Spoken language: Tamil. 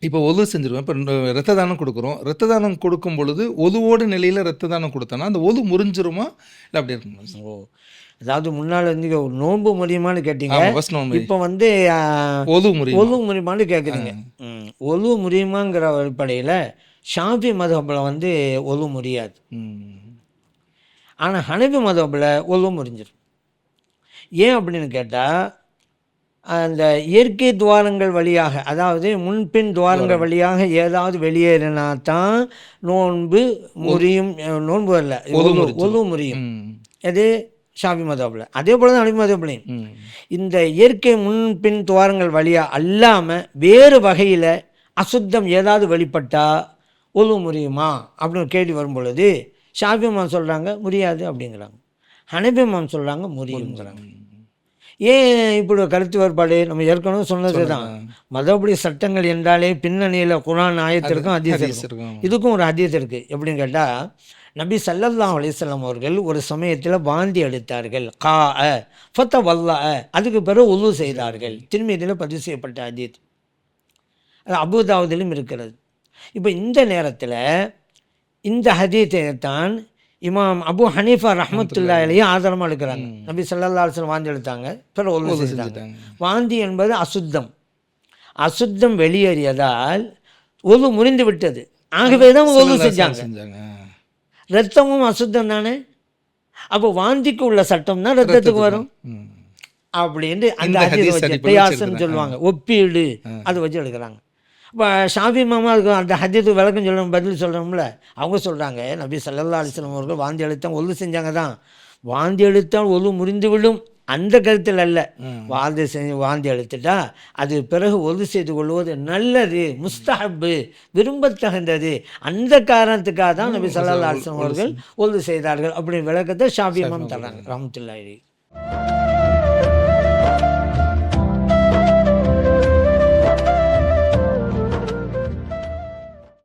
இப்போ ஒது செஞ்சுருவோம். இப்போ ரத்த தானம் குடுக்குறோம். ரத்த தானம் கொடுக்கும் பொழுது ஒதுவோட நிலையில ரத்த தானம் குடுத்தோம்னா, அந்த ஒது முறிஞ்சிருமா? இல்ல அப்படியே இருக்குமா சார்? ஓ! அதாவது முன்னால வந்து ஒரு நோன்பு முடியுமான்னு கேட்டீங்க. ஆமா. ஃபர்ஸ்ட் நோம்பு. இப்போ வந்து ஒது முறியுமா? ஒழு முறியுமான்னு கேட்குறீங்க. ஒழு முறியுமாங்கிற அடிப்படையில ஷாஃபி மதஹப்ல வந்து ஒழு முறியாது. ம். ஆனா ஹனஃபி மதஹப்ல ஒழு முறிஞ்சிரும். ஏன் அப்படின்னு கேட்டா, அந்த இயற்கை துவாரங்கள் வழியாக, அதாவது முன்பின் துவாரங்கள் வழியாக ஏதாவது வெளியேறினா தான் நோன்பு முறியும். நோன்பு அல்ல, ஒது ஒழு முறியும். ம். எது? ஷாஃபி மதஹப்ல. அதே போல தான் ஹனஃபி மதஹப்லயும். ம். இந்த இயற்கை முன்பின் துவாரங்கள் வழியாக அல்லாமல் வேறு வகையில் அசுத்தம் ஏதாவது வெளிப்பட்டா ஒழு முறியுமா அப்படின்னு கேள்வி வரும் பொழுது ஷாஃபி இமாம் சொல்கிறாங்க முடியாது அப்படிங்கிறாங்க. ஹனஃபி இமாம் சொல்கிறாங்க முறியுங்கிறாங்க. ஏன் இப்படி ஒரு கருத்து வேறுபாடு? நம்ம ஏற்கனவே சொன்னது தான். மதப்படி சட்டங்கள் என்றாலே பின்னணியில் குர்ஆன் ஆயத்திற்கும் ஹதீஸ் இருக்கும். இதுக்கும் ஒரு ஹதீஸ் இருக்குது. எப்படின்னு கேட்டால், நபி ஸல்லல்லாஹு அலைஹி வஸல்லம் அவர்கள் ஒரு சமயத்தில் வாந்தி எடுத்தார்கள். ஃபத்தவல்லா, அதுக்கு பிறகு உது செய்தார்கள். திருமீதியில் பதிவு செய்யப்பட்ட ஹதீஸ். அது அபூதாவுதிலும் இருக்கிறது. இப்போ இந்த நேரத்தில் இந்த ஹதீஸை தான் இமாம் அபு ஹனீஃபா ரஹ்மத்துல்லாஹி அலைஹி ஆதாரமாக எடுக்கிறாங்க. நபி ஸல்லல்லாஹு அலைஹி வஸல்லம் வாந்தி எடுத்தாங்க, பிறகு உது செஞ்சாங்க. வாந்தி என்பது அசுத்தம். அசுத்தம் வெளியேறியதால் உது முறிந்து விட்டது. ஆகவே தான் உது செஞ்சாங்க. ரத்தமும் அசுத்தம் தானே. அப்போ வாந்திக்கு உள்ள சட்டம் தான் ரத்தத்துக்கு வரும் அப்படின்னு அந்த ஹதீஸ் வச்சு கியாஸ்ன்னு சொல்லுவாங்க, ஒப்பீடு, அதை வச்சு எடுக்கிறாங்க. இப்போ ஷாஃபி இமாம் அதுக்கு அந்த ஹதீஸுக்கு விளக்கம் சொல்லணும், பதில் சொல்லணும்ல. அவங்க சொல்கிறாங்க, நபி ஸல்லல்லாஹு அலைஹி வஸல்லம் அவர்கள் வாந்தி எடுத்தால் ஒது செஞ்சாங்க தான். வாந்தி எடுத்தால் ஒது முறிந்து விடும் அந்த கருத்தில் அல்ல. வாந்தி எடுத்துட்டா அது பிறகு ஒது செய்து கொள்வது நல்லது, முஸ்தஹப்பு, விரும்பத்தகுந்தது. அந்த காரணத்துக்காக தான் நபி ஸல்லல்லாஹு அலைஹி வஸல்லம் அவர்கள் ஒது செய்தார்கள் அப்படின்னு விளக்கத்தை ஷாஃபி இமாம் தர்றாங்க ரஹ்மத்துல்லாஹி அலைஹி.